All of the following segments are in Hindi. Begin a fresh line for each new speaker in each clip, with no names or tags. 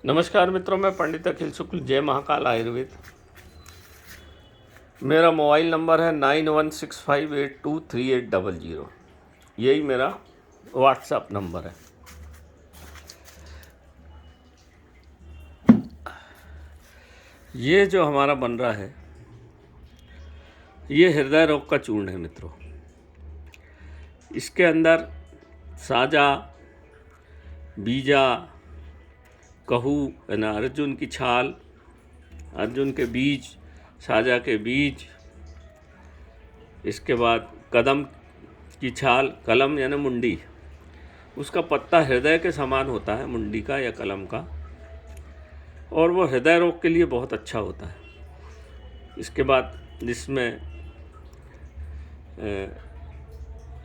नमस्कार मित्रों, मैं पंडित अखिल शुक्ल, जय महाकाल आयुर्वेद। मेरा मोबाइल नंबर है 9165823800। यही मेरा व्हाट्सएप नंबर है। ये जो हमारा बन रहा है, ये हृदय रोग का चूर्ण है मित्रों। इसके अंदर साजा, बीजा, कहू यानी अर्जुन की छाल, अर्जुन के बीज, साजा के बीज, इसके बाद कदम की छाल, कलम यानी मुंडी, उसका पत्ता हृदय के समान होता है, मुंडी का या कलम का, और वो हृदय रोग के लिए बहुत अच्छा होता है। इसके बाद जिसमें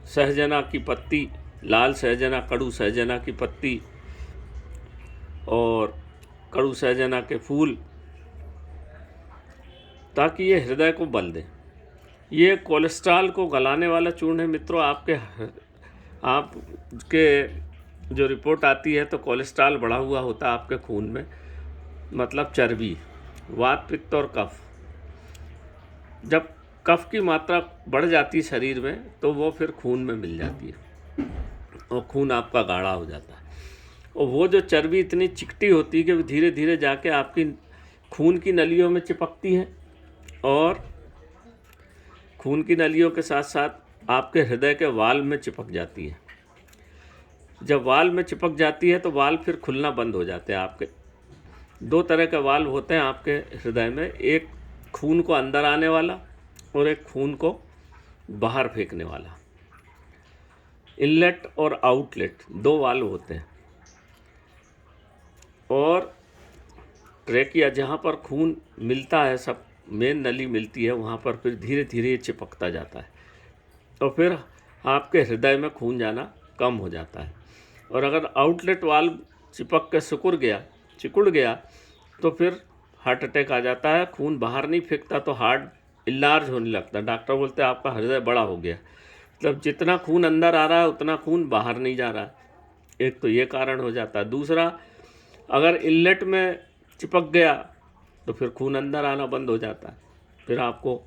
सहजना की पत्ती, लाल सहजना, कड़ू सहजना की पत्ती और कड़ू सहजना के फूल, ताकि ये हृदय को बल दे। ये कोलेस्ट्रॉल को गलाने वाला चूर्ण है मित्रों। आपके जो रिपोर्ट आती है तो कोलेस्ट्रॉल बढ़ा हुआ होता है आपके खून में, मतलब चर्बी, वात, पित्त और कफ। जब कफ की मात्रा बढ़ जाती है शरीर में तो वो फिर खून में मिल जाती है और खून आपका गाढ़ा हो जाता है। और वो जो चर्बी इतनी चिकटी होती है कि धीरे धीरे जाके आपकी खून की नलियों में चिपकती है और खून की नलियों के साथ साथ आपके हृदय के वाल्व में चिपक जाती है। जब वाल्व में चिपक जाती है तो वाल्व फिर खुलना बंद हो जाते हैं। आपके दो तरह के वाल्व होते हैं आपके हृदय में, एक खून को अंदर आने वाला और एक खून को बाहर फेंकने वाला। इनलेट और आउटलेट दो वाल्व होते हैं। और ट्रेकिया, जहाँ पर खून मिलता है, सब मेन नली मिलती है, वहाँ पर फिर धीरे धीरे चिपकता जाता है तो फिर आपके हृदय में खून जाना कम हो जाता है। और अगर आउटलेट वाल्व चिपक के सिकुड़ गया तो फिर हार्ट अटैक आ जाता है। खून बाहर नहीं फेंकता तो हार्ट इलार्ज होने लगता है। डॉक्टर बोलते हैं आपका हृदय बड़ा हो गया, मतलब जितना खून अंदर आ रहा है उतना खून बाहर नहीं जा रहा है। एक तो ये कारण हो जाता है। दूसरा, अगर इनलेट में चिपक गया तो फिर खून अंदर आना बंद हो जाता है। फिर आपको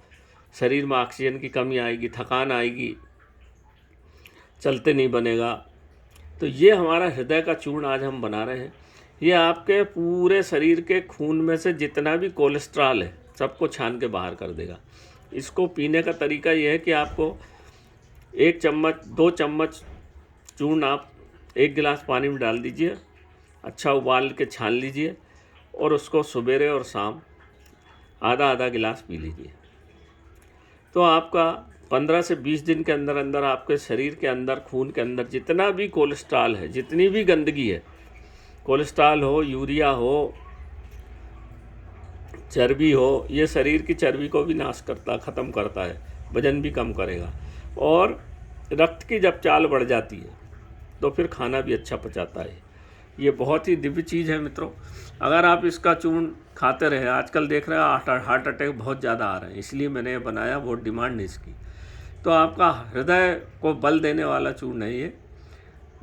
शरीर में ऑक्सीजन की कमी आएगी, थकान आएगी, चलते नहीं बनेगा। तो ये हमारा हृदय का चूर्ण आज हम बना रहे हैं। ये आपके पूरे शरीर के खून में से जितना भी कोलेस्ट्रॉल है सबको छान के बाहर कर देगा। इसको पीने का तरीका ये है कि आपको 1 चम्मच 2 चम्मच चूर्ण आप 1 गिलास पानी में डाल दीजिए, अच्छा उबाल के छान लीजिए और उसको सवेरे और शाम आधा आधा गिलास पी लीजिए। तो आपका 15 से 20 दिन के अंदर अंदर आपके शरीर के अंदर, खून के अंदर जितना भी कोलेस्ट्रॉल है, जितनी भी गंदगी है, कोलेस्ट्रॉल हो, यूरिया हो, चर्बी हो, ये शरीर की चर्बी को भी नाश करता, ख़त्म करता है, वजन भी कम करेगा। और रक्त की जब चाल बढ़ जाती है तो फिर खाना भी अच्छा पचाता है। ये बहुत ही दिव्य चीज़ है मित्रों। अगर आप इसका चूर्ण खाते रहे, आजकल देख रहे हैं हार्ट अटैक बहुत ज़्यादा आ रहे हैं, इसलिए मैंने ये बनाया, बहुत डिमांड है इसकी। तो आपका हृदय को बल देने वाला चूर्ण है ये।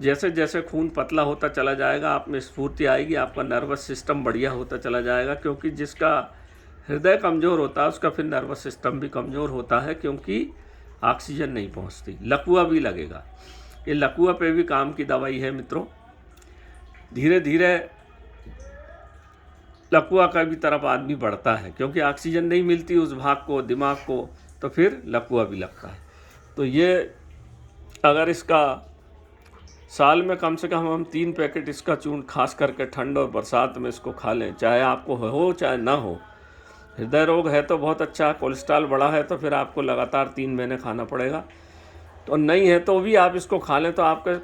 जैसे जैसे खून पतला होता चला जाएगा, आप में स्फूर्ति आएगी, आपका नर्वस सिस्टम बढ़िया होता चला जाएगा। क्योंकि जिसका हृदय कमज़ोर होता है उसका फिर नर्वस सिस्टम भी कमज़ोर होता है, क्योंकि ऑक्सीजन नहीं पहुँचती। लकवा भी लगेगा। ये लकवा पे भी काम की दवाई है मित्रों। धीरे धीरे लकवा का भी तरफ आदमी बढ़ता है, क्योंकि ऑक्सीजन नहीं मिलती उस भाग को, दिमाग को, तो फिर लकवा भी लगता है। तो ये अगर इसका साल में कम से कम हम 3 पैकेट इसका चूर्ण खास करके ठंड और बरसात में इसको खा लें, चाहे आपको हो चाहे ना हो। हृदय रोग है तो बहुत अच्छा, कोलेस्ट्रॉल बढ़ा है तो फिर आपको लगातार 3 महीने खाना पड़ेगा। तो नहीं है तो भी आप इसको खा लें तो आपका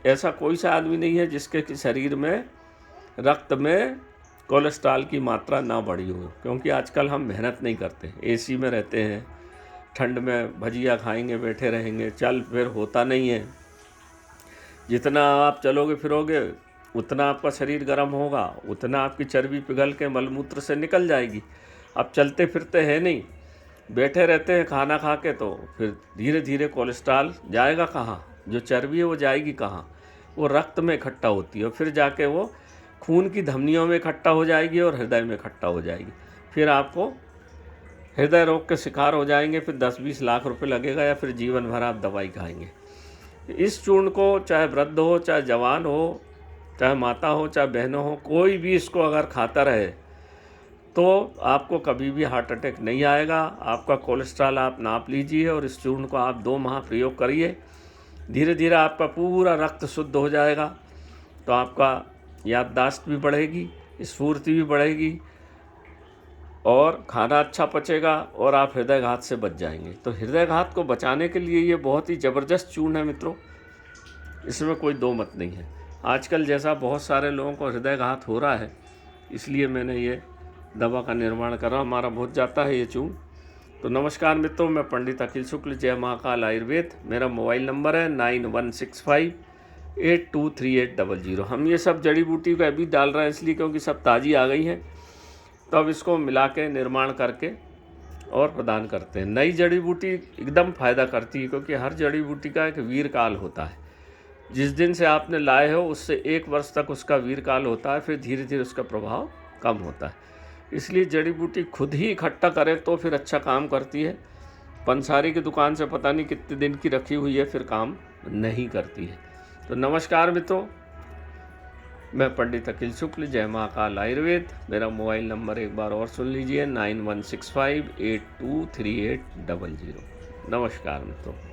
ऐसा कोई सा आदमी नहीं है जिसके शरीर में, रक्त में कोलेस्ट्रॉल की मात्रा ना बढ़ी हो। क्योंकि आजकल हम मेहनत नहीं करते, एसी में रहते हैं, ठंड में भजिया खाएंगे, बैठे रहेंगे, चल फिर होता नहीं है। जितना आप चलोगे फिरोगे उतना आपका शरीर गर्म होगा, उतना आपकी चर्बी पिघल के मलमूत्र से निकल जाएगी। अब चलते फिरते हैं नहीं, बैठे रहते हैं खाना खा के, तो फिर धीरे धीरे कोलेस्ट्रॉल जाएगा कहाँ, जो चर्बी है वो जाएगी कहाँ, वो रक्त में इकट्ठा होती है और फिर जाके वो खून की धमनियों में इकट्ठा हो जाएगी और हृदय में इकट्ठा हो जाएगी। फिर आपको हृदय रोग के शिकार हो जाएंगे, फिर 10-20 लाख रुपए लगेगा या फिर जीवन भर आप दवाई खाएंगे। इस चूर्ण को चाहे वृद्ध हो, चाहे जवान हो, चाहे माता हो, चाहे बहनों हो, कोई भी इसको अगर खाता रहे तो आपको कभी भी हार्ट अटैक नहीं आएगा। आपका कोलेस्ट्रॉल आप नाप लीजिए और इस चूर्ण को आप 2 माह प्रयोग करिए। धीरे धीरे आपका पूरा रक्त शुद्ध हो जाएगा, तो आपका याददाश्त भी बढ़ेगी, स्फूर्ति भी बढ़ेगी और खाना अच्छा पचेगा और आप हृदयघात से बच जाएंगे। तो हृदयघात को बचाने के लिए ये बहुत ही ज़बरदस्त चूर्ण है मित्रों, इसमें कोई दो मत नहीं है। आजकल जैसा बहुत सारे लोगों को हृदयघात हो रहा है, इसलिए मैंने ये दवा का निर्माण कर रहा हूँ। हमारा बहुत जाता है ये चूर्ण। तो नमस्कार मित्रों, मैं पंडित अखिल शुक्ल, जय महाकाल आयुर्वेद। मेरा मोबाइल नंबर है 9165823800। हम ये सब जड़ी बूटी को अभी डाल रहे हैं इसलिए क्योंकि सब ताज़ी आ गई हैं, तो अब इसको मिला के निर्माण करके और प्रदान करते हैं। नई जड़ी बूटी एकदम फ़ायदा करती है, क्योंकि हर जड़ी बूटी का एक वीर काल होता है। जिस दिन से आपने लाए हो उससे 1 वर्ष तक उसका वीर काल होता है, फिर धीरे धीरे उसका प्रभाव कम होता है। इसलिए जड़ी बूटी खुद ही इकट्ठा करें तो फिर अच्छा काम करती है। पंसारी की दुकान से पता नहीं कितने दिन की रखी हुई है, फिर काम नहीं करती है। तो नमस्कार मित्रों, मैं पंडित अखिल शुक्ल, जय महाकाल आयुर्वेद। मेरा मोबाइल नंबर एक बार और सुन लीजिए 9165823800। नमस्कार मित्रों।